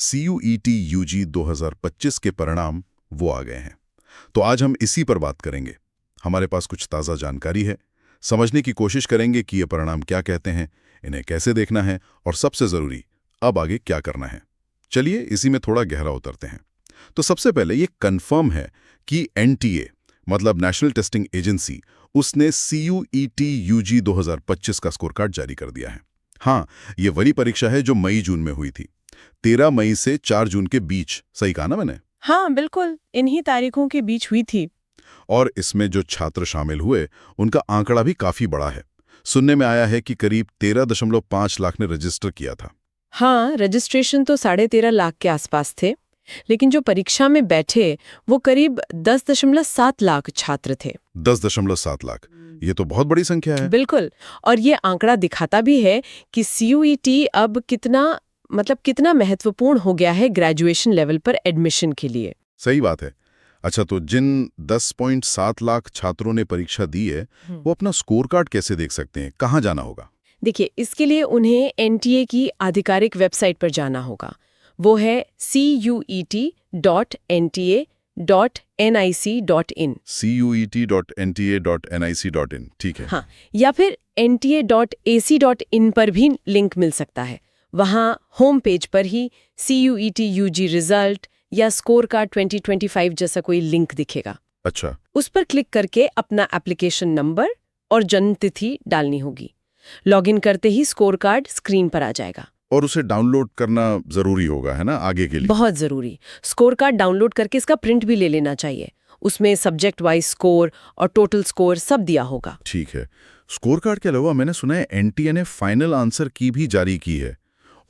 CUET UG 2025 के परिणाम वो आ गए हैं। तो आज हम इसी पर बात करेंगे। हमारे पास कुछ ताज़ा जानकारी है, समझने की कोशिश करेंगे कि ये परिणाम क्या कहते हैं, इन्हें कैसे देखना है और सबसे ज़रूरी, अब आगे क्या करना है। चलिए इसी में थोड़ा गहरा उतरते हैं। तो सबसे पहले ये कंफर्म है कि NTA मतलब नेशनल टेस्टिंग एजेंसी उसने CUET UG 2025 का स्कोर कार्ड जारी कर दिया है। हाँ, ये वही परीक्षा है जो मई-जून में हुई थी। 13 मई से 4 जून के बीच, सही कहा ना मैंने? हाँ बिल्कुल, इन्हीं तारीखों के बीच हुई थी। और इसमें जो छात्र शामिल हुए उनका आंकड़ा भी काफी बड़ा है। सुनने में आया है कि करीब 13.5 लाख ने रजिस्टर किया था। हाँ, रजिस्ट्रेशन तो 13.5 लाख के आसपास थे, लेकिन जो परीक्षा में बैठे वो करीब 10.7 लाख छात्र थे। 10.7 लाख, ये तो बहुत बड़ी संख्या है। बिल्कुल, और ये आंकड़ा दिखाता भी है कि CUET अब कितना महत्वपूर्ण हो गया है ग्रेजुएशन लेवल पर एडमिशन के लिए। सही बात है। अच्छा, तो जिन 10.7 लाख छात्रों ने परीक्षा दी है, वो अपना स्कोर कार्ड कैसे देख सकते हैं? कहाँ जाना होगा? देखिए, इसके लिए उन्हें NTA की आधिकारिक वेबसाइट पर जाना होगा। वो है cuet.nta.nic.in। cuet.nta.nic.in, ठीक है। हाँ, या फिर nta.ac.in पर भी लिंक मिल सकता है। वहाँ होम पेज पर ही CUET UG रिजल्ट या स्कोर कार्ड 2025 जैसा कोई लिंक दिखेगा। अच्छा, उस पर क्लिक करके अपना एप्लीकेशन नंबर और जन्म तिथि डालनी होगी। लॉगिन करते ही स्कोर कार्ड स्क्रीन पर आ जाएगा। और उसे डाउनलोड करना जरूरी होगा, है ना, आगे के लिए? बहुत जरूरी। स्कोर कार्ड डाउनलोड करके इसका प्रिंट भी ले लेना चाहिए। उसमें सब्जेक्ट वाइज स्कोर और टोटल स्कोर सब दिया होगा। ठीक है। स्कोर कार्ड के अलावा मैंने सुना है NTA ने फाइनल आंसर की भी जारी की है,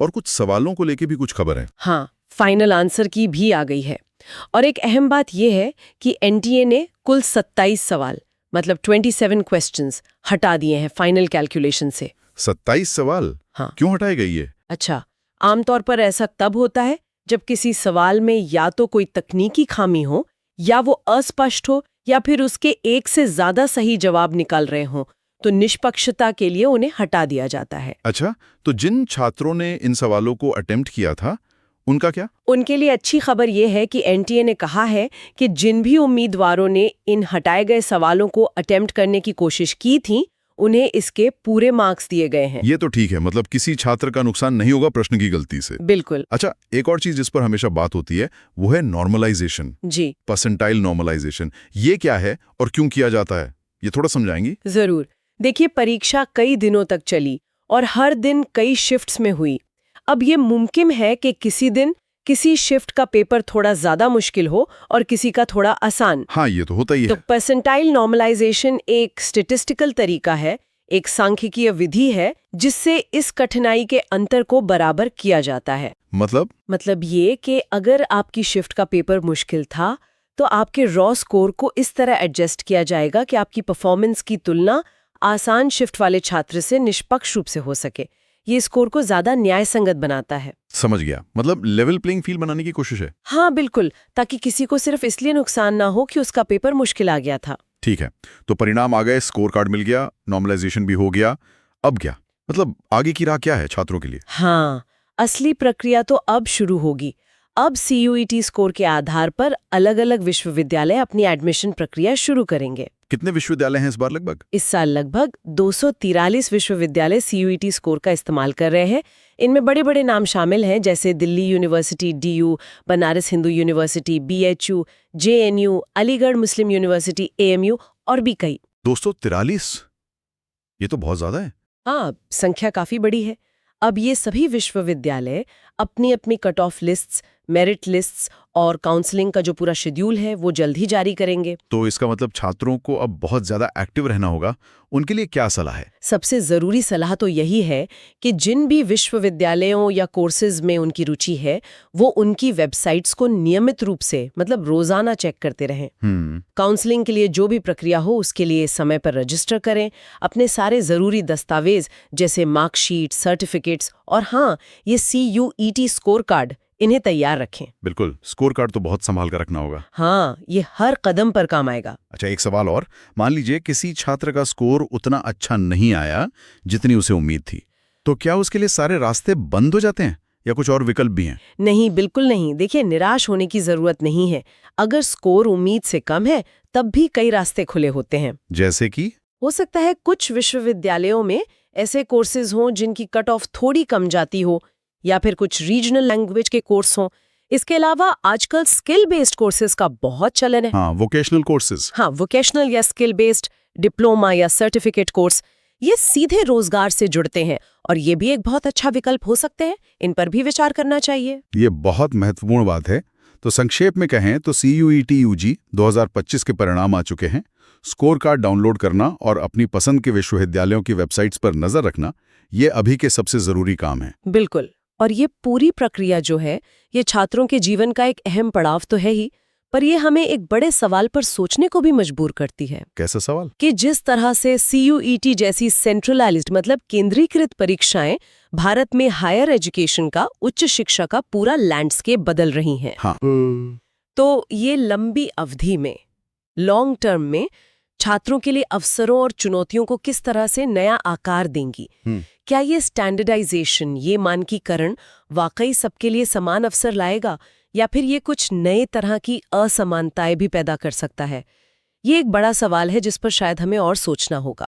और कुछ सवालों को लेके भी कुछ खबर है। हाँ, फाइनल आंसर की भी आ गई है। और एक अहम बात यह है कि NTA ने कुल 27 सवाल मतलब 27 क्वेश्चंस हटा दिए हैं फाइनल कैलकुलेशन से। 27 सवाल? हाँ। क्यों हटाए गए ये? अच्छा, आमतौर पर ऐसा तब होता है जब किसी सवाल में या तो कोई तकनीकी खामी हो, या वो अस्पष्ट हो, या फिर उसके एक से ज्यादा सही जवाब निकल रहे हों, तो निष्पक्षता के लिए उन्हें हटा दिया जाता है। अच्छा, तो जिन छात्रों ने इन सवालों को अटेम्प्ट किया था, उनका क्या? उनके लिए अच्छी खबर यह है कि NTA ने कहा है कि जिन भी उम्मीदवारों ने इन हटाए गए सवालों को अटेम्प्ट करने की कोशिश की थी, उन्हें इसके पूरे मार्क्स दिए गए हैं। ये तो ठीक है, मतलब किसी छात्र का नुकसान नहीं होगा प्रश्न की गलती से। बिल्कुल। अच्छा, एक और चीज जिस पर हमेशा बात होती है वो है नॉर्मलाइजेशन। जी, परसेंटाइल नॉर्मलाइजेशन। ये क्या है और क्यों किया जाता है, ये थोड़ा समझाएंगी? जरूर। देखिए, परीक्षा कई दिनों तक चली और हर दिन कई शिफ्ट्स में हुई। अब ये मुमकिन है कि किसी दिन किसी शिफ्ट का पेपर थोड़ा ज्यादा मुश्किल हो और किसी का थोड़ा आसान। हाँ, ये तो होता ही तो है। परसेंटाइल नॉर्मलाइजेशन एक स्टैटिस्टिकल तरीका है, एक सांख्यिकीय विधि है जिससे इस कठिनाई के अंतर को बराबर किया जाता है। मतलब ये कि अगर आपकी शिफ्ट का पेपर मुश्किल था, तो आपके रॉ स्कोर को इस तरह एडजस्ट किया जाएगा कि आपकी परफॉर्मेंस की तुलना आसान शिफ्ट वाले छात्र से निष्पक्ष रूप से हो सके। ये स्कोर को ज्यादा न्यायसंगत बनाता है। समझ गया, मतलब लेवल प्लेइंग फील्ड बनाने की कोशिश है। हाँ बिल्कुल, ताकि किसी को सिर्फ इसलिए नुकसान ना हो कि उसका पेपर मुश्किल आ गया था। ठीक है, तो परिणाम आ गए, स्कोर कार्ड मिल गया, नॉर्मलाइजेशन भी हो गया। अब क्या, मतलब आगे की राह क्या है छात्रों के लिए? हाँ, असली प्रक्रिया तो अब शुरू होगी। अब CUET स्कोर के आधार पर अलग-अलग विश्वविद्यालय अपनी एडमिशन प्रक्रिया शुरू करेंगे। कितने विश्वविद्यालय हैं इस बार लगभग? इस साल लगभग 243 विश्वविद्यालय CUET स्कोर का इस्तेमाल कर रहे हैं। इनमें बड़े-बड़े नाम शामिल हैं, जैसे Delhi University DU, Banaras Hindu University BHU, JNU, Aligarh Muslim University AMU और भी कई। 243? ये तो बहुत ज्यादा है। हाँ, संख्या काफी बड़ी है। अब ये सभी विश्वविद्यालय अपनी अपनी cut off lists, merit lists और काउंसलिंग का जो पूरा शेड्यूल है वो जल्द ही जारी करेंगे। तो इसका मतलब छात्रों को अब बहुत ज्यादा एक्टिव रहना होगा। उनके लिए क्या सलाह है? सबसे जरूरी सलाह तो यही है कि जिन भी विश्वविद्यालयों या कोर्सेज में उनकी रुचि है, वो उनकी वेबसाइट्स को नियमित रूप से मतलब रोजाना चेक करते रहें। काउंसलिंग के लिए जो भी प्रक्रिया हो उसके लिए समय पर रजिस्टर करें। अपने सारे जरूरी दस्तावेज जैसे मार्कशीट, सर्टिफिकेट्स और हाँ, ये CUET स्कोर कार्ड, इन्हें तैयार रखें। बिल्कुल, स्कोर कार्ड तो बहुत संभाल कर रखना होगा। हाँ, ये हर कदम पर काम आएगा। अच्छा, एक सवाल और। मान लीजिए किसी छात्र का स्कोर उतना अच्छा नहीं आया जितनी उसे उम्मीद थी, तो क्या उसके लिए सारे रास्ते बंद हो जाते हैं? या कुछ और विकल्प भी हैं? नहीं, बिल्कुल नहीं। देखिए, निराश होने की जरूरत नहीं है। अगर स्कोर उम्मीद से कम है, तब भी कई रास्ते खुले होते हैं। जैसे कि? हो सकता है कुछ विश्वविद्यालयों में ऐसे कोर्सेज हों जिनकी कट ऑफ थोड़ी कम जाती हो, या फिर कुछ रीजनल लैंग्वेज के कोर्स हों। इसके अलावा आजकल स्किल बेस्ड कोर्सेज का बहुत चलन है। हाँ, वोकेशनल कोर्सेज। हाँ, वोकेशनल या स्किल बेस्ड डिप्लोमा या सर्टिफिकेट कोर्स, ये सीधे रोजगार से जुड़ते हैं और ये भी एक बहुत अच्छा विकल्प हो सकते हैं। इन पर भी विचार करना चाहिए। ये बहुत महत्वपूर्ण बात है। तो संक्षेप में कहें तो CUET UG 2025 के परिणाम आ चुके हैं। स्कोर कार्ड डाउनलोड करना और अपनी पसंद के विश्वविद्यालयों की वेबसाइट्स पर नजर रखना, ये अभी के सबसे जरूरी काम है। बिल्कुल। और ये पूरी प्रक्रिया जो है, ये छात्रों के जीवन का एक अहम पड़ाव तो है ही, पर ये हमें एक बड़े सवाल पर सोचने को भी मजबूर करती है। कैसा सवाल? कि जिस तरह से CUET जैसी सेंट्रलाइज्ड मतलब केंद्रीकृत परीक्षाएं भारत में हायर एजुकेशन का, उच्च शिक्षा का पूरा लैंडस्केप बदल रही हैं। हाँ। तो ये लंबी अवधि में, लॉन्ग टर्म में छात्रों के लिए अवसरों और चुनौतियों को किस तरह से नया आकार देंगी? क्या ये स्टैंडर्डाइजेशन, ये मानकीकरण वाकई सबके लिए समान अवसर लाएगा, या फिर ये कुछ नए तरह की असमानताएं भी पैदा कर सकता है? ये एक बड़ा सवाल है जिस पर शायद हमें और सोचना होगा।